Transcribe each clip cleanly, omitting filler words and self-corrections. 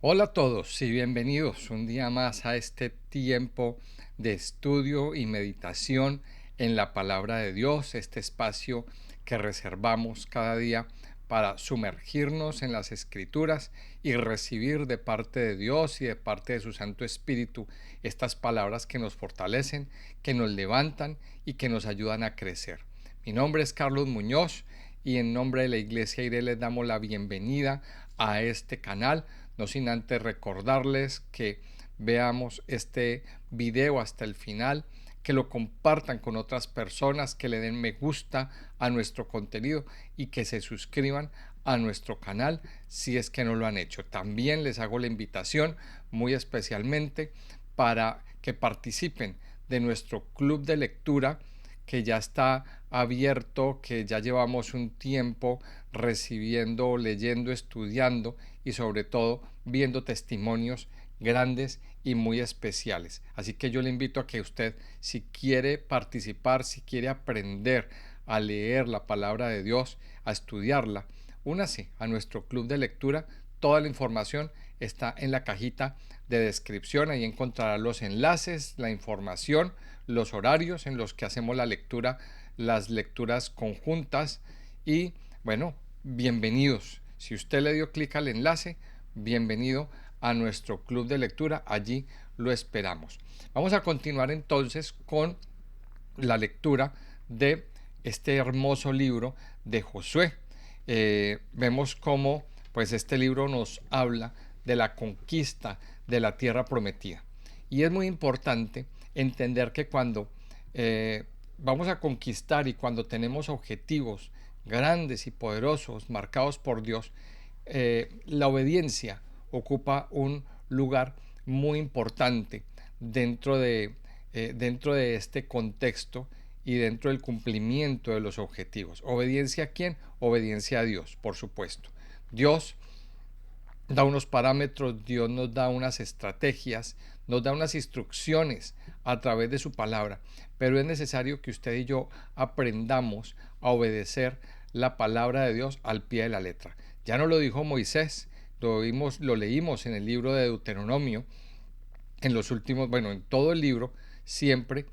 Hola a todos y bienvenidos un día más a este tiempo de estudio y meditación en la palabra de Dios, este espacio que reservamos cada día para sumergirnos en las Escrituras y recibir de parte de Dios y de parte de su Santo Espíritu estas palabras que nos fortalecen, que nos levantan y que nos ayudan a crecer. Mi nombre es Carlos Muñoz y en nombre de la Iglesia IRE les damos la bienvenida a este canal, no sin antes recordarles que veamos este video hasta el final, que lo compartan con otras personas, que le den me gusta a nuestro contenido y que se suscriban a nuestro canal si es que no lo han hecho. También les hago la invitación muy especialmente para que participen de nuestro club de lectura que ya está abierto, que ya llevamos un tiempo recibiendo, leyendo, estudiando y sobre todo viendo testimonios grandes y muy especiales. Así que yo le invito a que usted, si quiere participar, si quiere aprender a leer la palabra de Dios, a estudiarla, únase a nuestro club de lectura. Toda la información está en la cajita de descripción. Ahí encontrará los enlaces, la información, los horarios en los que hacemos la lectura, las lecturas conjuntas y bueno, bienvenidos. Si usted le dio clic al enlace, bienvenido a nuestro club de lectura. Allí lo esperamos. Vamos a continuar entonces con la lectura de este hermoso libro de Josué. Vemos cómo pues este libro nos habla de la conquista de la tierra prometida. Y es muy importante entender que cuando vamos a conquistar y cuando tenemos objetivos grandes y poderosos marcados por Dios, la obediencia ocupa un lugar muy importante dentro dentro de este contexto y dentro del cumplimiento de los objetivos. ¿Obediencia a quién? Obediencia a Dios, por supuesto. Dios da unos parámetros, Dios nos da unas estrategias, nos da unas instrucciones a través de su palabra, pero es necesario que usted y yo aprendamos a obedecer la palabra de Dios al pie de la letra. Ya nos lo dijo Moisés, lo leímos en el libro de Deuteronomio, en los últimos, bueno, en todo el libro, siempre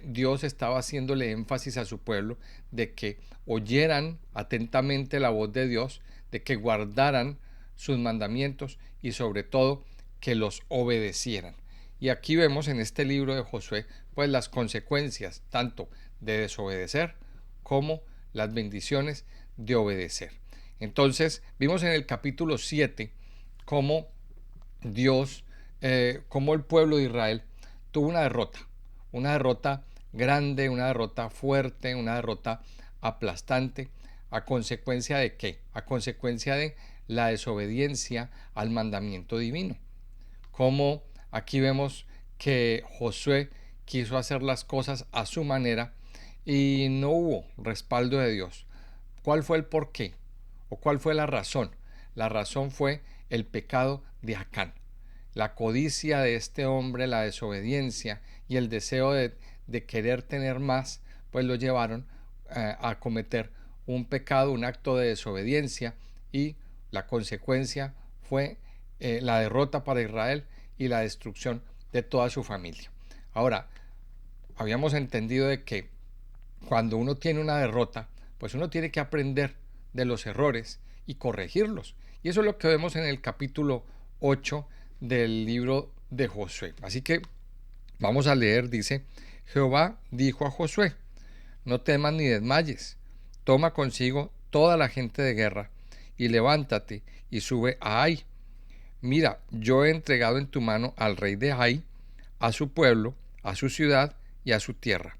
Dios estaba haciéndole énfasis a su pueblo de que oyeran atentamente la voz de Dios, de que guardaran sus mandamientos y sobre todo que los obedecieran. Y aquí vemos en este libro de Josué pues las consecuencias tanto de desobedecer como las bendiciones de obedecer. Entonces vimos en el capítulo 7 cómo Dios, cómo el pueblo de Israel tuvo una derrota grande, una derrota fuerte, una derrota aplastante. ¿A consecuencia de qué? A consecuencia de la desobediencia al mandamiento divino. Como aquí vemos que Josué quiso hacer las cosas a su manera y no hubo respaldo de Dios. ¿Cuál fue el porqué? ¿O cuál fue la razón? La razón fue el pecado de Acán. La codicia de este hombre, la desobediencia y el deseo de querer tener más, pues lo llevaron a cometer un pecado, un acto de desobediencia y la consecuencia fue la derrota para Israel y la destrucción de toda su familia. Ahora, habíamos entendido de que cuando uno tiene una derrota, pues uno tiene que aprender de los errores y corregirlos. Y eso es lo que vemos en el capítulo 8 del libro de Josué. Así que vamos a leer, dice, Jehová dijo a Josué, no temas ni desmayes, toma consigo toda la gente de guerra y levántate y sube a Ai. Mira, yo he entregado en tu mano al rey de Ai, a su pueblo, a su ciudad y a su tierra.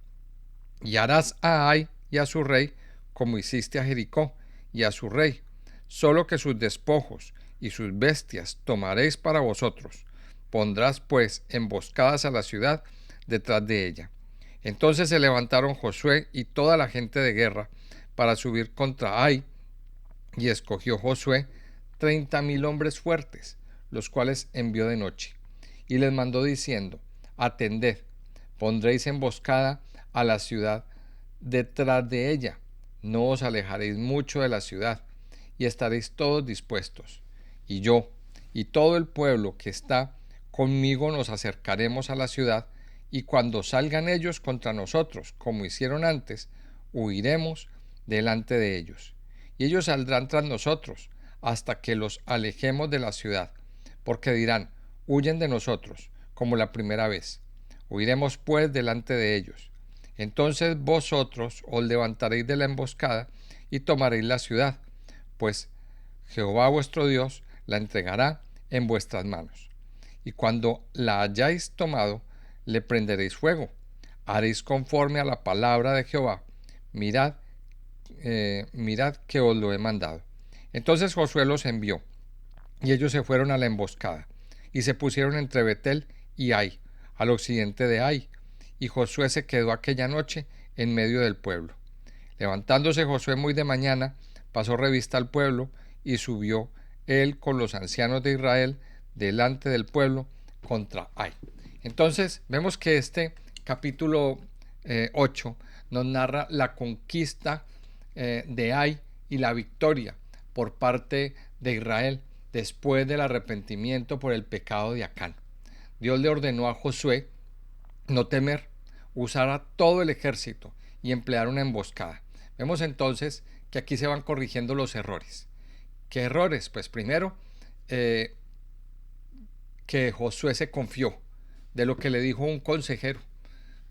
Y harás a Ai y a su rey como hiciste a Jericó y a su rey, solo que sus despojos y sus bestias tomaréis para vosotros. Pondrás pues emboscadas a la ciudad detrás de ella. Entonces se levantaron Josué y toda la gente de guerra para subir contra Ai, y escogió Josué 30,000 hombres fuertes, los cuales envió de noche, y les mandó diciendo, atended, pondréis emboscada a la ciudad detrás de ella, no os alejaréis mucho de la ciudad, y estaréis todos dispuestos. Y yo y todo el pueblo que está conmigo nos acercaremos a la ciudad, y cuando salgan ellos contra nosotros, como hicieron antes, huiremos delante de ellos. Y ellos saldrán tras nosotros, hasta que los alejemos de la ciudad, porque dirán, huyen de nosotros, como la primera vez. Huiremos pues delante de ellos. Entonces vosotros os levantaréis de la emboscada y tomaréis la ciudad, pues Jehová vuestro Dios la entregará en vuestras manos. Y cuando la hayáis tomado, le prenderéis fuego. Haréis conforme a la palabra de Jehová. Mirad, mirad que os lo he mandado. Entonces Josué los envió, y ellos se fueron a la emboscada, y se pusieron entre Betel y Ai, al occidente de Ai. Y Josué se quedó aquella noche en medio del pueblo. Levantándose Josué muy de mañana, pasó revista al pueblo, y subió él con los ancianos de Israel delante del pueblo contra Ai. Entonces vemos que este capítulo 8 nos narra la conquista de Ai y la victoria por parte de Israel después del arrepentimiento por el pecado de Acán. Dios le ordenó a Josué no temer, usar a todo el ejército y emplear una emboscada. Vemos entonces que aquí se van corrigiendo los errores. ¿Qué errores? Pues primero, que Josué se confió de lo que le dijo un consejero.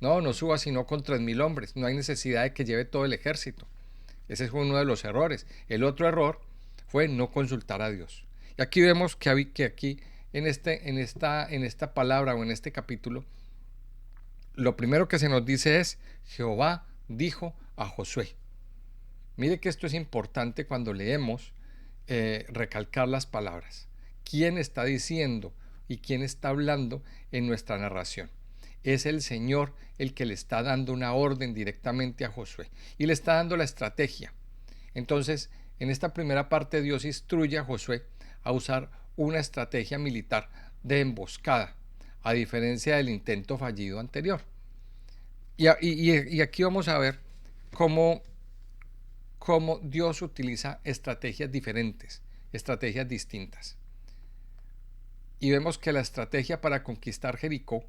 No suba sino con 3,000 hombres. No hay necesidad de que lleve todo el ejército. Ese fue uno de los errores. El otro error fue no consultar a Dios. Y aquí vemos que aquí en esta palabra o en este capítulo, lo primero que se nos dice es, Jehová dijo a Josué. Mire que esto es importante cuando leemos, recalcar las palabras. ¿Quién está diciendo y quién está hablando en nuestra narración? Es el Señor el que le está dando una orden directamente a Josué y le está dando la estrategia. Entonces, en esta primera parte Dios instruye a Josué a usar una estrategia militar de emboscada, a diferencia del intento fallido anterior. Y aquí vamos a ver cómo Dios utiliza estrategias diferentes, estrategias distintas. Y vemos que la estrategia para conquistar Jericó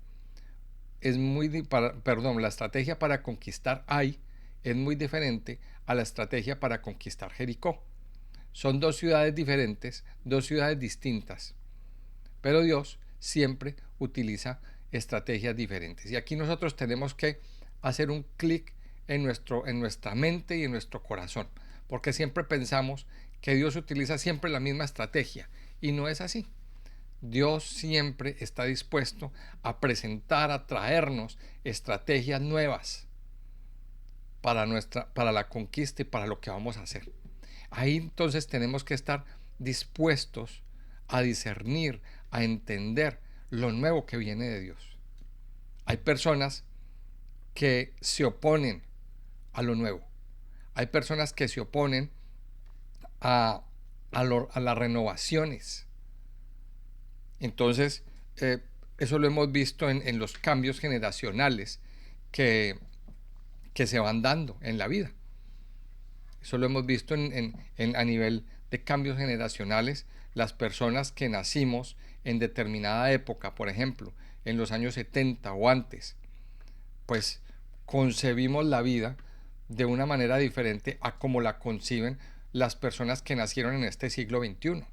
la estrategia para conquistar Ai es muy diferente a la estrategia para conquistar Jericó. Son dos ciudades diferentes, dos ciudades distintas, pero Dios siempre utiliza estrategias diferentes. Y aquí nosotros tenemos que hacer un clic en nuestra mente y en nuestro corazón, porque siempre pensamos que Dios utiliza siempre la misma estrategia, y no es así. Dios siempre está dispuesto a presentar, a traernos estrategias nuevas para la conquista y para lo que vamos a hacer. Ahí entonces tenemos que estar dispuestos a discernir, a entender lo nuevo que viene de Dios. Hay personas que se oponen a lo nuevo. Hay personas que se oponen a las renovaciones. Entonces, eso lo hemos visto en los cambios generacionales que se van dando en la vida. Eso lo hemos visto a nivel de cambios generacionales. Las personas que nacimos en determinada época, por ejemplo, en los años 70 o antes, pues concebimos la vida de una manera diferente a como la conciben las personas que nacieron en este siglo XXI.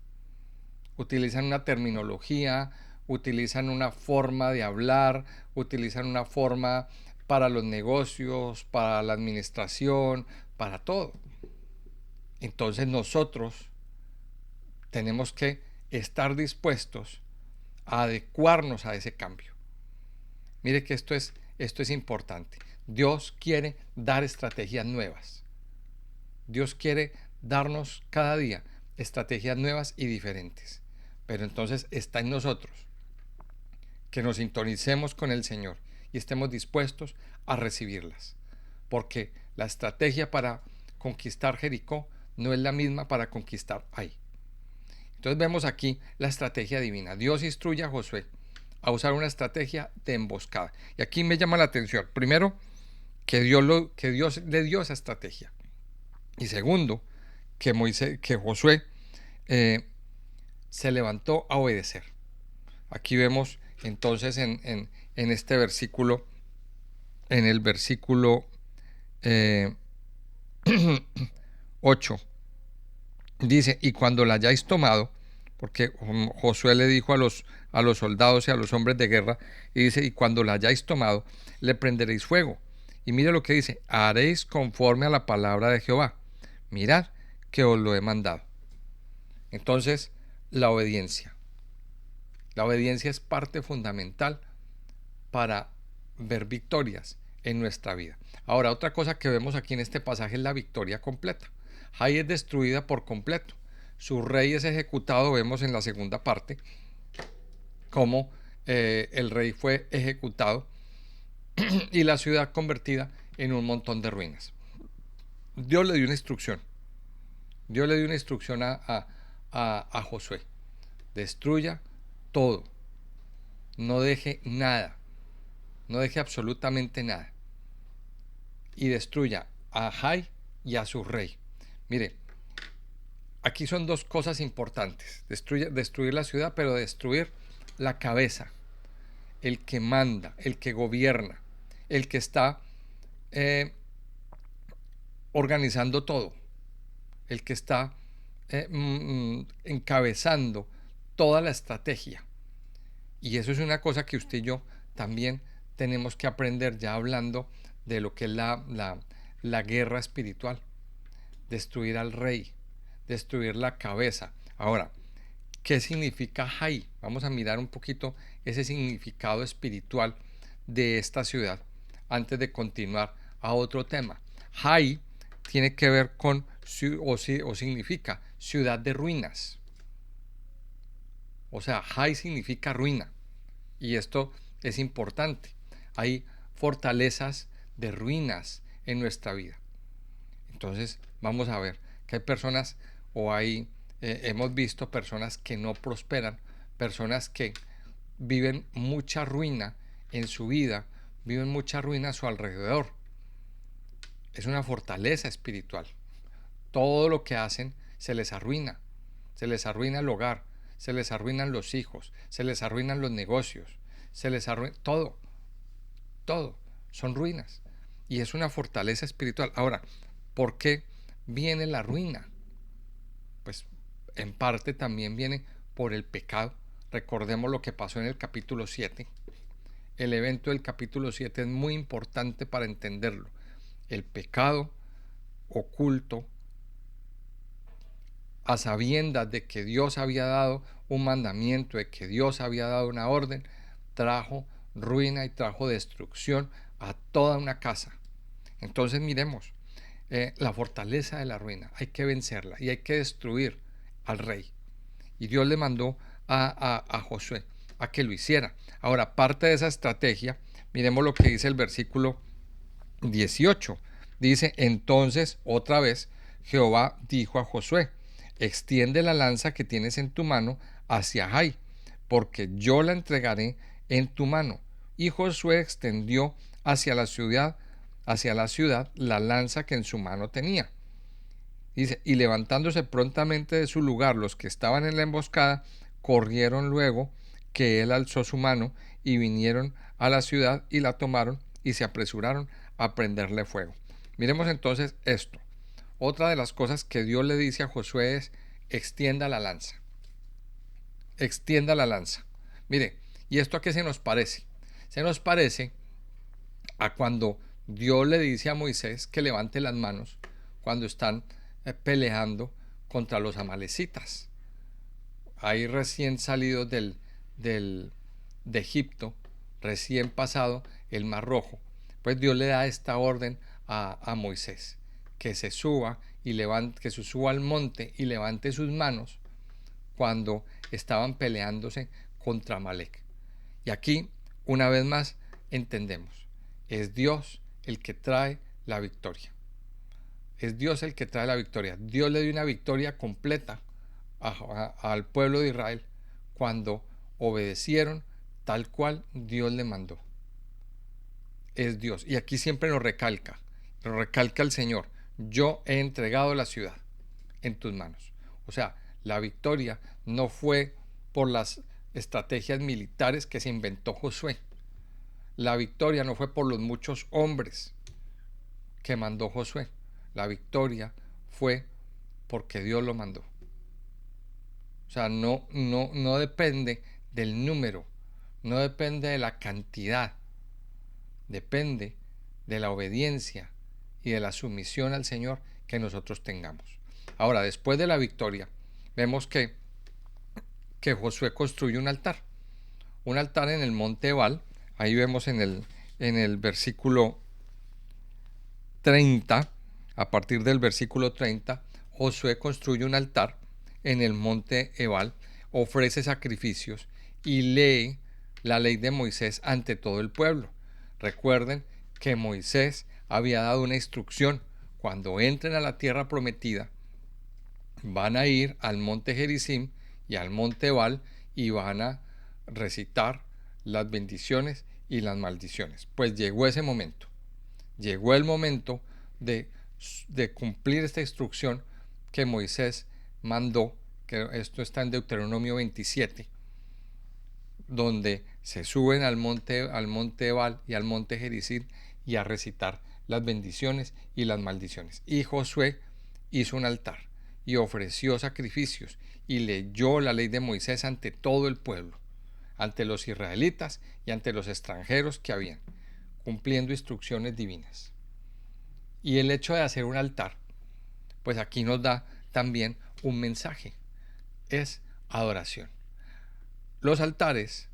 Utilizan una terminología, utilizan una forma de hablar, utilizan una forma para los negocios, para la administración, para todo. Entonces nosotros tenemos que estar dispuestos a adecuarnos a ese cambio. Mire que esto es importante. Dios quiere dar estrategias nuevas. Dios quiere darnos cada día estrategias nuevas y diferentes. Pero entonces está en nosotros que nos sintonicemos con el Señor y estemos dispuestos a recibirlas. Porque la estrategia para conquistar Jericó no es la misma para conquistar Ai. Entonces vemos aquí la estrategia divina. Dios instruye a Josué a usar una estrategia de emboscada. Y aquí me llama la atención. Primero, que Dios le dio esa estrategia. Y segundo, que Josué se levantó a obedecer. Aquí vemos entonces en este versículo, en el versículo 8, dice, y cuando la hayáis tomado, porque Josué le dijo a los soldados y a los hombres de guerra, y dice, y cuando la hayáis tomado, le prenderéis fuego. Y mire lo que dice, haréis conforme a la palabra de Jehová. Mirad que os lo he mandado. Entonces, la obediencia. La obediencia es parte fundamental para ver victorias en nuestra vida. Ahora, otra cosa que vemos aquí en este pasaje es la victoria completa. Jai es destruida por completo. Su rey es ejecutado, vemos en la segunda parte cómo el rey fue ejecutado y la ciudad convertida en un montón de ruinas. Dios le dio una instrucción. Dios le dio una instrucción a Josué. Destruya todo. No deje nada. No deje absolutamente nada. Y destruya a Jai y a su rey. Mire, aquí son dos cosas importantes. Destruir la ciudad, pero destruir la cabeza. El que manda, el que gobierna, el que está organizando todo, el que está encabezando toda la estrategia. Y eso es una cosa que usted y yo también tenemos que aprender, ya hablando de lo que es la guerra espiritual. Destruir al rey, destruir la cabeza. Ahora, ¿qué significa Jai? Vamos a mirar un poquito ese significado espiritual de esta ciudad antes de continuar a otro tema. Jai tiene que ver con, o significa ciudad de ruinas. O sea, Jai significa ruina. Y esto es importante. Hay fortalezas de ruinas en nuestra vida. Entonces, vamos a ver que hay personas, hemos visto personas que no prosperan, personas que viven mucha ruina en su vida, viven mucha ruina a su alrededor. Es una fortaleza espiritual. Todo lo que hacen se les arruina el hogar, se les arruinan los hijos, se les arruinan los negocios, se les arruina todo, son ruinas. Y es una fortaleza espiritual. Ahora, ¿por qué viene la ruina? Pues en parte también viene por el pecado. Recordemos lo que pasó en el capítulo 7. El evento del capítulo 7 es muy importante para entenderlo. El pecado oculto, a sabiendas de que Dios había dado un mandamiento, de que Dios había dado una orden, trajo ruina y trajo destrucción a toda una casa. Entonces miremos, la fortaleza de la ruina, hay que vencerla y hay que destruir al rey. Y Dios le mandó a Josué a que lo hiciera. Ahora, parte de esa estrategia, miremos lo que dice el versículo 18. Dice, entonces otra vez Jehová dijo a Josué, extiende la lanza que tienes en tu mano hacia Jai, porque yo la entregaré en tu mano. Y Josué extendió hacia la ciudad la lanza que en su mano tenía. Dice, y levantándose prontamente de su lugar los que estaban en la emboscada, corrieron luego que él alzó su mano y vinieron a la ciudad y la tomaron y se apresuraron a prenderle fuego. Miremos entonces esto. Otra de las cosas que Dios le dice a Josué es, extienda la lanza. Extienda la lanza. Mire, ¿y esto a qué se nos parece? Se nos parece a cuando Dios le dice a Moisés que levante las manos cuando están peleando contra los amalecitas. Ahí recién salidos de Egipto, recién pasado el Mar Rojo, pues Dios le da esta orden a Moisés, que se suba que se suba al monte y levante sus manos cuando estaban peleándose contra Amalec. Y aquí, una vez más, entendemos, es Dios el que trae la victoria. Es Dios el que trae la victoria. Dios le dio una victoria completa al pueblo de Israel cuando obedecieron tal cual Dios le mandó. Es Dios. Y aquí siempre nos recalca el Señor, yo he entregado la ciudad en tus manos. O sea, La victoria no fue por las estrategias militares que se inventó Josué. La victoria no fue por los muchos hombres que mandó Josué. La victoria fue porque Dios lo mandó. O sea, no depende del número, no depende de la cantidad, depende de la obediencia y de la sumisión al Señor que nosotros tengamos. Ahora, después de la victoria, vemos que Josué construye un altar en el monte Ebal. Ahí vemos en el versículo 30, a partir del versículo 30, Josué construye un altar en el monte Ebal, ofrece sacrificios y lee la ley de Moisés ante todo el pueblo. Recuerden que Moisés había dado una instrucción: cuando entren a la tierra prometida, van a ir al monte Gerizim y al monte Ebal y van a recitar las bendiciones y las maldiciones. Pues llegó ese momento. Llegó el momento de cumplir esta instrucción que Moisés mandó, que esto está en Deuteronomio 27, donde se suben al monte Ebal y al monte Gerizim y a recitar las bendiciones y las maldiciones. Y Josué hizo un altar y ofreció sacrificios y leyó la ley de Moisés ante todo el pueblo, ante los israelitas y ante los extranjeros que habían, cumpliendo instrucciones divinas. Y el hecho de hacer un altar, pues aquí nos da también un mensaje: es adoración. Los altares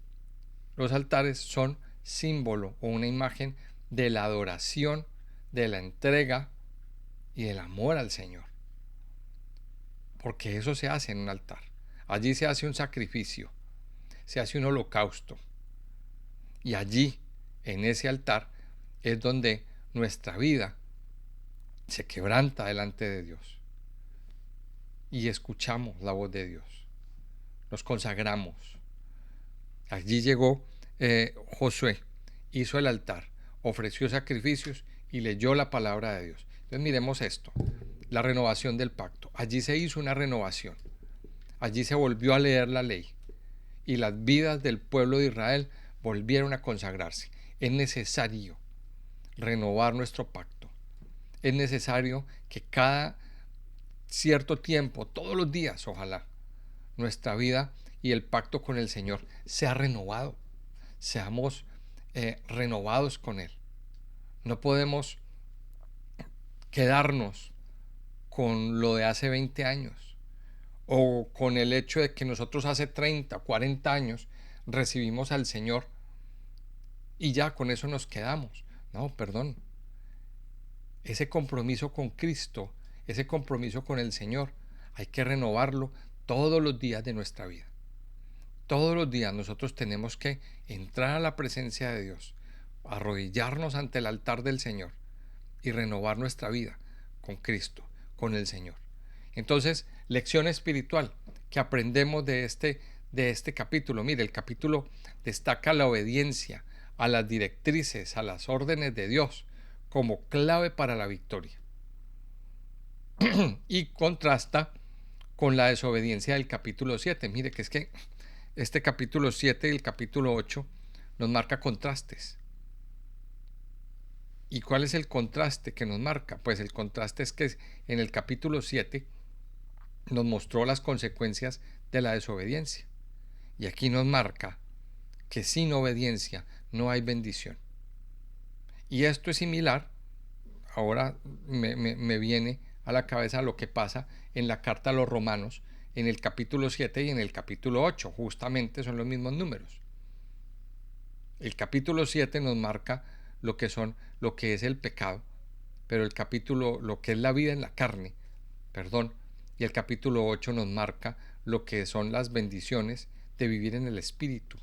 son símbolo o una imagen de la adoración, de la entrega y del amor al Señor. Porque eso se hace en un altar. Allí se hace un sacrificio, se hace un holocausto. Y allí, en ese altar, es donde nuestra vida se quebranta delante de Dios. Y escuchamos la voz de Dios. Nos consagramos. Allí llegó Josué, hizo el altar, ofreció sacrificios y leyó la palabra de Dios. Entonces miremos esto: la renovación del pacto. Allí se hizo una renovación. Allí se volvió a leer la ley y las vidas del pueblo de Israel volvieron a consagrarse. Es necesario renovar nuestro pacto. Es necesario que cada cierto tiempo, todos los días, ojalá, nuestra vida y el pacto con el Señor sea renovado. Seamos renovados con Él. No podemos quedarnos con lo de hace 20 años o con el hecho de que nosotros hace 30, 40 años recibimos al Señor y ya con eso nos quedamos. No, perdón. Ese compromiso con Cristo, ese compromiso con el Señor, hay que renovarlo todos los días de nuestra vida. Todos los días nosotros tenemos que entrar a la presencia de Dios, arrodillarnos ante el altar del Señor y renovar nuestra vida con Cristo, con el Señor. Entonces, lección espiritual que aprendemos de este capítulo. Mire, el capítulo destaca la obediencia a las directrices, a las órdenes de Dios como clave para la victoria. Y contrasta con la desobediencia del capítulo 7. Mire que es que este capítulo 7 y el capítulo 8 nos marca contrastes. ¿Y cuál es el contraste que nos marca? Pues el contraste es que en el capítulo 7 nos mostró las consecuencias de la desobediencia. Y aquí nos marca que sin obediencia no hay bendición. Y esto es similar, ahora me viene a la cabeza lo que pasa en la carta a los Romanos, en el capítulo 7 y en el capítulo 8, justamente son los mismos números. El capítulo 7 nos marca lo que es el pecado, pero lo que es la vida en la carne, y el capítulo 8 nos marca lo que son las bendiciones de vivir en el Espíritu.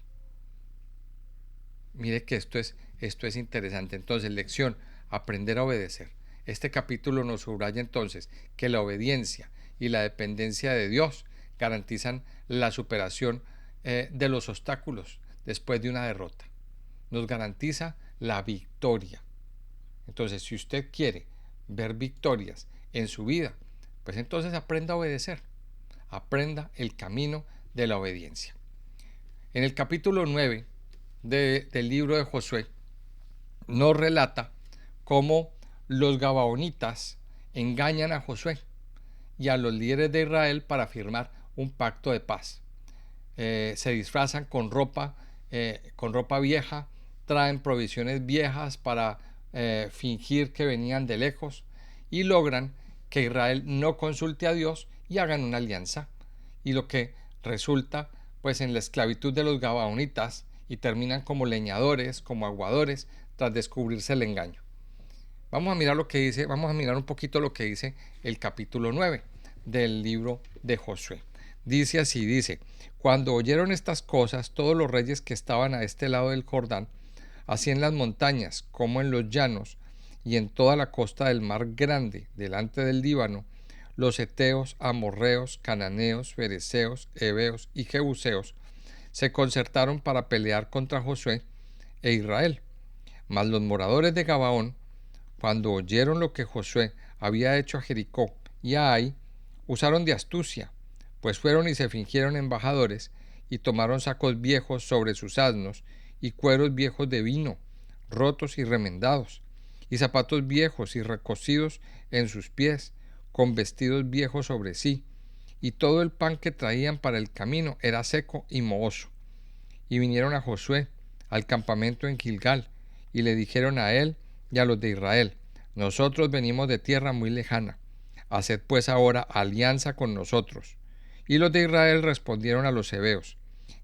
Mire que esto es interesante. Entonces, lección: aprender a obedecer. Este capítulo nos subraya entonces que la obediencia y la dependencia de Dios garantizan la superación de los obstáculos después de una derrota. Nos garantiza la victoria. Entonces, si usted quiere ver victorias en su vida, pues entonces aprenda a obedecer. aprenda el camino de la obediencia. En el capítulo 9 del libro de Josué nos relata cómo los gabaonitas engañan a Josué y a los líderes de Israel para firmar un pacto de paz. Se disfrazan con ropa vieja, traen provisiones viejas para fingir que venían de lejos y logran que Israel no consulte a Dios y hagan una alianza, y lo que resulta pues en la esclavitud de los gabaonitas, y terminan como leñadores, como aguadores, tras descubrirse el engaño. Vamos a mirar un poquito lo que dice el capítulo 9 del libro de Josué. Dice así, cuando oyeron estas cosas, todos los reyes que estaban a este lado del Jordán, así en las montañas como en los llanos, y en toda la costa del mar grande, delante del Líbano, los heteos, amorreos, cananeos, fereceos, heveos y jebuseos, se concertaron para pelear contra Josué e Israel. Mas los moradores de Gabaón, cuando oyeron lo que Josué había hecho a Jericó y a Ai, usaron de astucia, pues fueron y se fingieron embajadores, y tomaron sacos viejos sobre sus asnos, y cueros viejos de vino, rotos y remendados, y zapatos viejos y recocidos en sus pies, con vestidos viejos sobre sí, y todo el pan que traían para el camino era seco y mohoso. Y vinieron a Josué al campamento en Gilgal, y le dijeron a él y a los de Israel: nosotros venimos de tierra muy lejana, haced pues ahora alianza con nosotros. Y los de Israel respondieron a los heveos: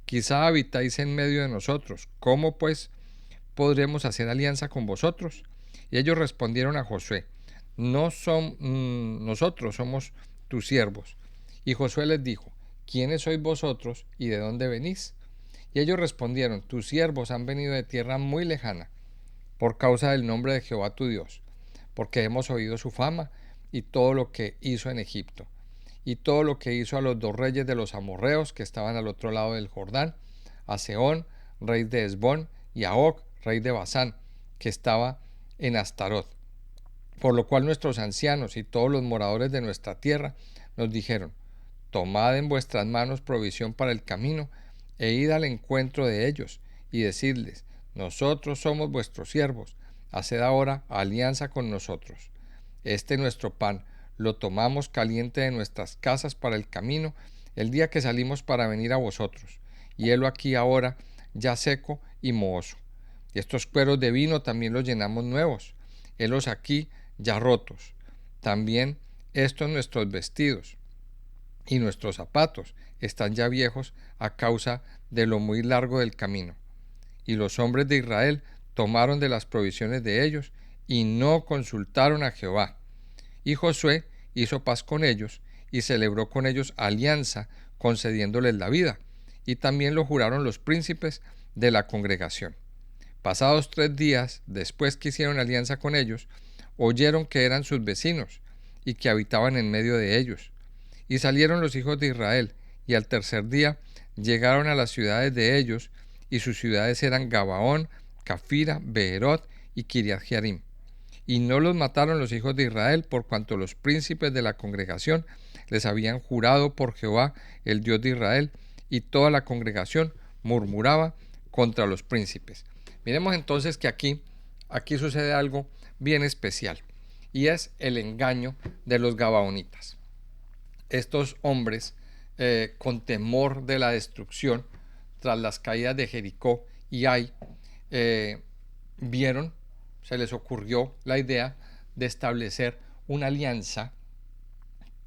quizá habitáis en medio de nosotros, ¿cómo pues podremos hacer alianza con vosotros? Y ellos respondieron a Josué: nosotros somos tus siervos. Y Josué les dijo: ¿quiénes sois vosotros y de dónde venís? Y ellos respondieron: tus siervos han venido de tierra muy lejana, por causa del nombre de Jehová tu Dios, porque hemos oído su fama y todo lo que hizo en Egipto, y todo lo que hizo a los dos reyes de los amorreos que estaban al otro lado del Jordán, a Sehón, rey de Hesbón, y a Og, rey de Basán, que estaba en Astarot. Por lo cual nuestros ancianos y todos los moradores de nuestra tierra nos dijeron: tomad en vuestras manos provisión para el camino, e id al encuentro de ellos, y decidles: nosotros somos vuestros siervos, haced ahora alianza con nosotros. Este nuestro pan lo tomamos caliente de nuestras casas para el camino, el día que salimos para venir a vosotros, y helo aquí ahora ya seco y mohoso. Y estos cueros de vino también los llenamos nuevos, helos aquí ya rotos. También estos nuestros vestidos y nuestros zapatos están ya viejos a causa de lo muy largo del camino. Y los hombres de Israel tomaron de las provisiones de ellos y no consultaron a Jehová. Y Josué hizo paz con ellos y celebró con ellos alianza, concediéndoles la vida, y también lo juraron los príncipes de la congregación. Pasados 3 días después que hicieron alianza con ellos, oyeron que eran sus vecinos y que habitaban en medio de ellos. Y salieron los hijos de Israel, y al tercer día llegaron a las ciudades de ellos, y sus ciudades eran Gabaón, Cafira, Beerot y Kiriath Jearim. Y no los mataron los hijos de Israel, por cuanto los príncipes de la congregación les habían jurado por Jehová, el Dios de Israel, y toda la congregación murmuraba contra los príncipes. Miremos entonces que aquí sucede algo bien especial, y es el engaño de los gabaonitas. Estos hombres, con temor de la destrucción tras las caídas de Jericó y Ai, se les ocurrió la idea de establecer una alianza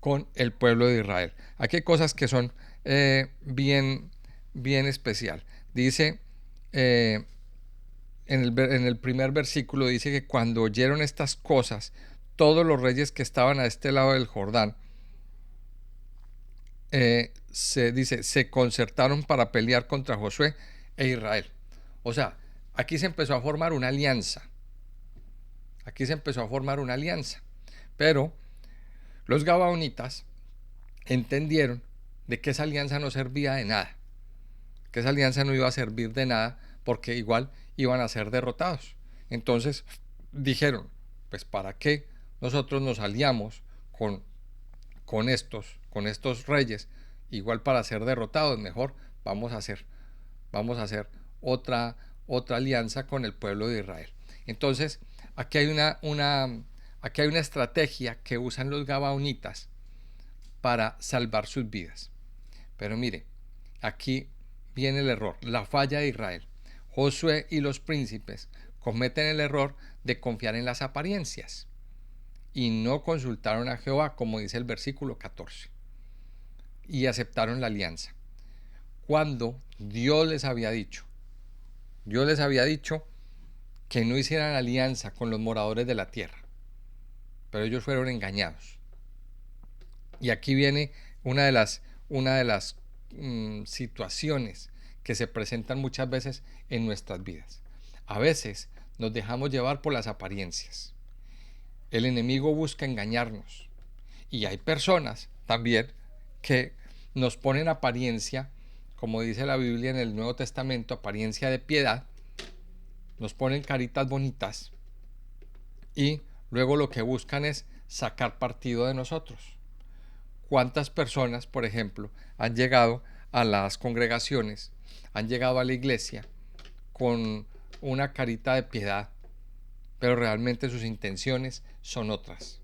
con el pueblo de Israel. Aquí hay cosas que son bien especial. Dice en el primer versículo, dice que cuando oyeron estas cosas, todos los reyes que estaban a este lado del Jordán, se concertaron para pelear contra Josué e Israel. O sea, aquí se empezó a formar una alianza. Pero los gabaonitas entendieron de que esa alianza no servía de nada, que esa alianza no iba a servir de nada, porque igual iban a ser derrotados. Entonces dijeron: pues ¿para qué nosotros nos aliamos con estos reyes, igual para ser derrotados, mejor vamos a hacer otra, otra alianza con el pueblo de Israel. Entonces, aquí hay aquí hay una estrategia que usan los gabaonitas para salvar sus vidas. Pero mire, aquí viene el error, la falla de Israel. Josué y los príncipes cometen el error de confiar en las apariencias y no consultaron a Jehová, como dice el versículo 14, y aceptaron la alianza. Cuando Dios les había dicho que no hicieran alianza con los moradores de la tierra, pero ellos fueron engañados. Y aquí viene una de las situaciones que se presentan muchas veces en nuestras vidas. A veces nos dejamos llevar por las apariencias. El enemigo busca engañarnos. Y hay personas también que nos ponen apariencia, como dice la Biblia en el Nuevo Testamento, apariencia de piedad, nos ponen caritas bonitas y luego lo que buscan es sacar partido de nosotros. ¿Cuántas personas, por ejemplo, han llegado a las congregaciones, han llegado a la iglesia con una carita de piedad, pero realmente sus intenciones son otras?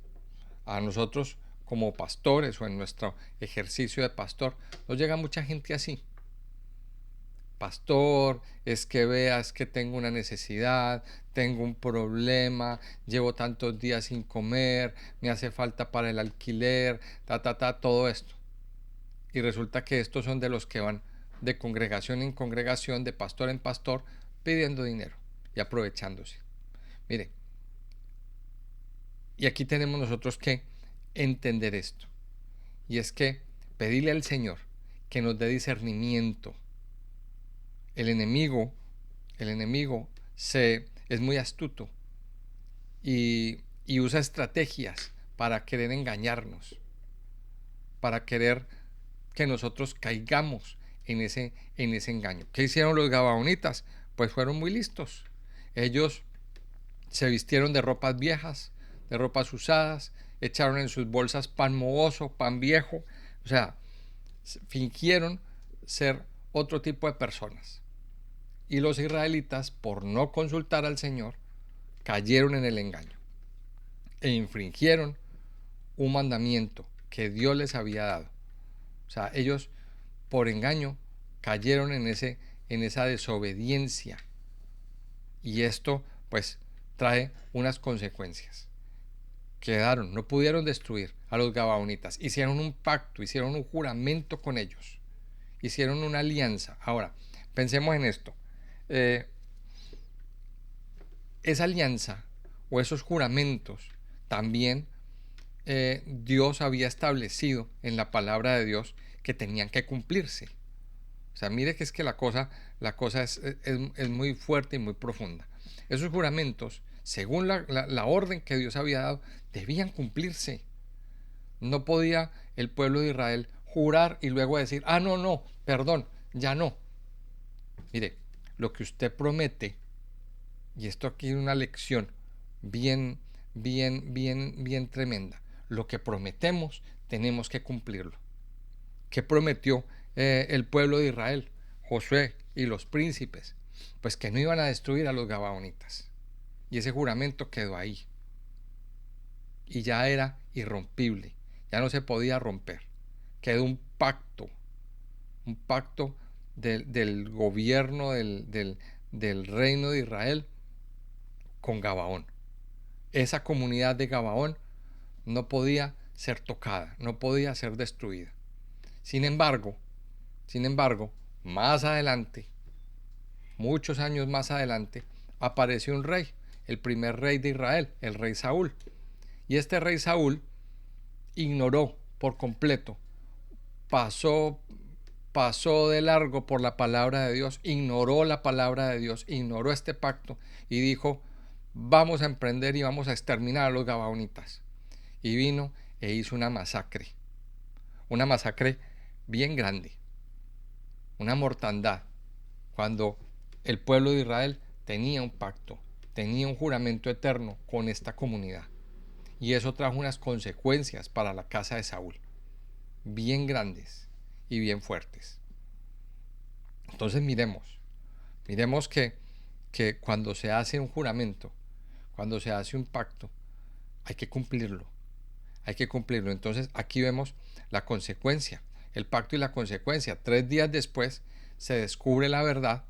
A nosotros como pastores o en nuestro ejercicio de pastor nos llega mucha gente así. Pastor, es que veas que tengo una necesidad, tengo un problema, llevo tantos días sin comer, me hace falta para el alquiler, todo esto. Y resulta que estos son de los que van de congregación en congregación, de pastor en pastor, pidiendo dinero y aprovechándose. Mire, y aquí tenemos nosotros que entender esto. Y es que pedirle al Señor que nos dé discernimiento. El enemigo es muy astuto y usa estrategias para querer engañarnos, para querer que nosotros caigamos en ese engaño. ¿Qué hicieron los gabaonitas? Pues fueron muy listos. Ellos se vistieron de ropas viejas, de ropas usadas, echaron en sus bolsas pan mohoso, pan viejo, o sea, fingieron ser otro tipo de personas. Y los israelitas, por no consultar al Señor, cayeron en el engaño e infringieron un mandamiento que Dios les había dado. O sea, ellos por engaño cayeron en esa desobediencia. Y esto pues trae unas consecuencias. No pudieron destruir a los gabaonitas. Hicieron un pacto, hicieron un juramento con ellos. Hicieron una alianza. Ahora, pensemos en esto. Esa alianza o esos juramentos también Dios había establecido en la palabra de Dios que tenían que cumplirse. O sea, mire que es que la cosa es muy fuerte y muy profunda. Esos juramentos, según la orden que Dios había dado, debían cumplirse. No podía el pueblo de Israel jurar y luego decir, no, perdón, ya no. Mire, lo que usted promete, y esto aquí es una lección bien tremenda. Lo que prometemos tenemos que cumplirlo. ¿Qué prometió el pueblo de Israel? Josué y los príncipes, pues que no iban a destruir a los gabaonitas. Y ese juramento quedó ahí. Y ya era irrompible, ya no se podía romper. Quedó un pacto del gobierno del reino de Israel con Gabaón. Esa comunidad de Gabaón no podía ser tocada, no podía ser destruida. Sin embargo, más adelante, muchos años más adelante, apareció un rey, el primer rey de Israel, el rey Saúl. Y este rey Saúl ignoró por completo, pasó de largo por la palabra de Dios, ignoró la palabra de Dios, ignoró este pacto y dijo, vamos a emprender y vamos a exterminar a los gabaonitas. Y vino e hizo una masacre bien grande, una mortandad, cuando el pueblo de Israel tenía un pacto, tenía un juramento eterno con esta comunidad. Y eso trajo unas consecuencias para la casa de Saúl, bien grandes y bien fuertes. Entonces miremos que cuando se hace un juramento, cuando se hace un pacto, hay que cumplirlo. Hay que cumplirlo. Entonces aquí vemos la consecuencia, el pacto y la consecuencia. 3 días después se descubre la verdad.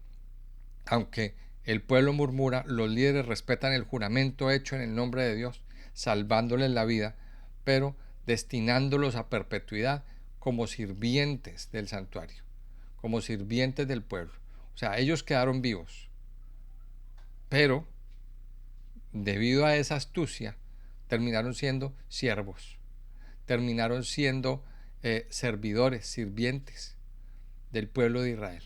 Aunque el pueblo murmura, los líderes respetan el juramento hecho en el nombre de Dios, salvándoles la vida, pero destinándolos a perpetuidad como sirvientes del santuario, como sirvientes del pueblo. O sea, ellos quedaron vivos, pero debido a esa astucia, terminaron siendo siervos, terminaron siendo servidores, sirvientes del pueblo de Israel.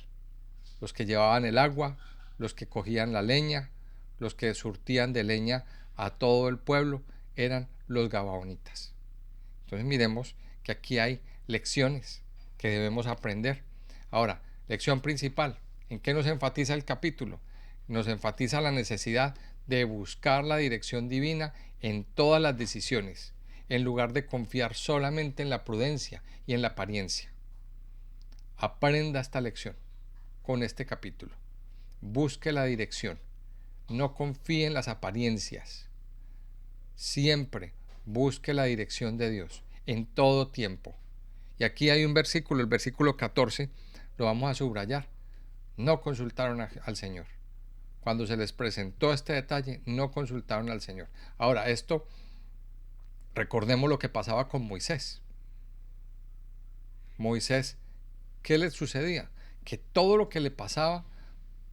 Los que llevaban el agua, los que cogían la leña, los que surtían de leña a todo el pueblo, eran los gabaonitas. Entonces miremos que aquí hay lecciones que debemos aprender. Ahora, lección principal, ¿en qué nos enfatiza el capítulo? Nos enfatiza la necesidad de buscar la dirección divina en todas las decisiones, en lugar de confiar solamente en la prudencia y en la apariencia. Aprenda esta lección con este capítulo. Busque la dirección. No confíe en las apariencias. Siempre busque la dirección de Dios en todo tiempo. Y aquí hay un versículo, el versículo 14, lo vamos a subrayar. No consultaron al Señor. Cuando se les presentó este detalle, no consultaron al Señor. Ahora, esto, recordemos lo que pasaba con Moisés. Moisés, ¿qué le sucedía? Que todo lo que le pasaba,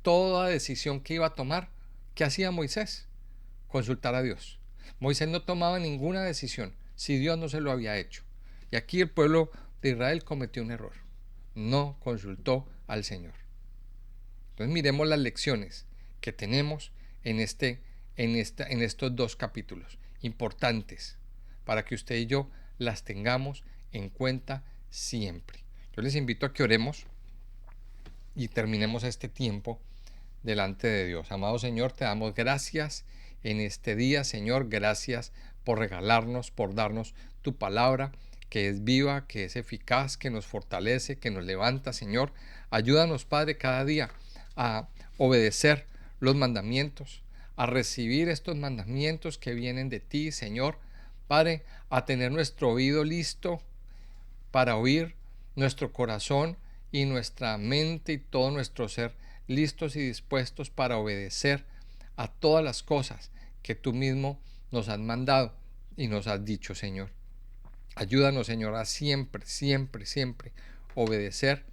toda decisión que iba a tomar, ¿qué hacía Moisés? Consultar a Dios. Moisés no tomaba ninguna decisión si Dios no se lo había hecho. Y aquí el pueblo de Israel cometió un error. No consultó al Señor. Entonces miremos las lecciones que tenemos en estos 2 capítulos, importantes, para que usted y yo las tengamos en cuenta siempre. Yo les invito a que oremos y terminemos este tiempo delante de Dios. Amado Señor, te damos gracias en este día, Señor. Gracias por regalarnos, por darnos tu palabra, que es viva, que es eficaz, que nos fortalece, que nos levanta, Señor. Ayúdanos, Padre, cada día a obedecer los mandamientos, a recibir estos mandamientos que vienen de ti, Señor. Padre, a tener nuestro oído listo para oír, nuestro corazón y nuestra mente y todo nuestro ser listos y dispuestos para obedecer a todas las cosas que tú mismo nos has mandado y nos has dicho, Señor. Ayúdanos, Señor, a siempre, siempre, siempre obedecer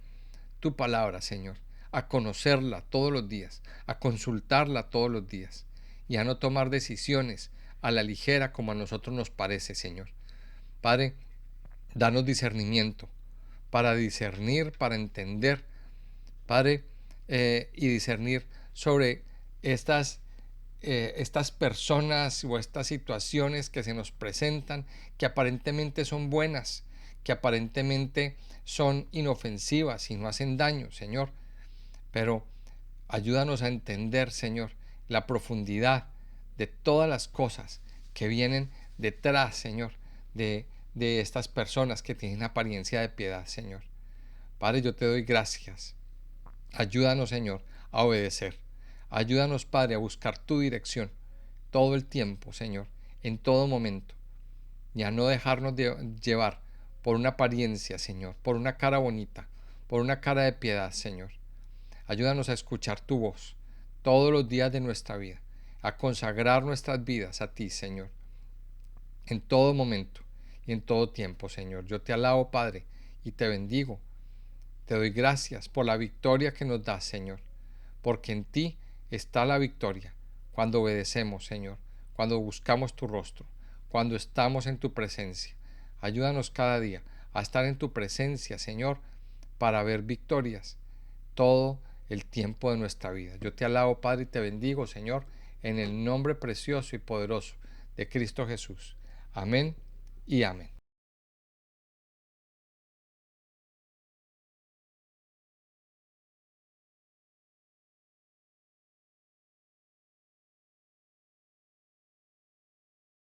tu palabra, Señor, a conocerla todos los días, a consultarla todos los días y a no tomar decisiones a la ligera como a nosotros nos parece, Señor. Padre, danos discernimiento para discernir, para entender, Padre, y discernir sobre estas personas o estas situaciones que se nos presentan, que aparentemente son buenas, que aparentemente son inofensivas y no hacen daño, Señor. Pero ayúdanos a entender, Señor, la profundidad de todas las cosas que vienen detrás, Señor, de estas personas que tienen apariencia de piedad, Señor. Padre, yo te doy gracias. Ayúdanos, Señor, a obedecer. Ayúdanos, Padre, a buscar tu dirección todo el tiempo, Señor, en todo momento. Y a no dejarnos llevar por una apariencia, Señor, por una cara bonita, por una cara de piedad, Señor. Ayúdanos a escuchar tu voz todos los días de nuestra vida, a consagrar nuestras vidas a ti, Señor, en todo momento y en todo tiempo, Señor. Yo te alabo, Padre, y te bendigo. Te doy gracias por la victoria que nos das, Señor, porque en ti está la victoria cuando obedecemos, Señor, cuando buscamos tu rostro, cuando estamos en tu presencia. Ayúdanos cada día a estar en tu presencia, Señor, para ver victorias todo el tiempo de nuestra vida. Yo te alabo, Padre, y te bendigo, Señor, en el nombre precioso y poderoso de Cristo Jesús. Amén y amén.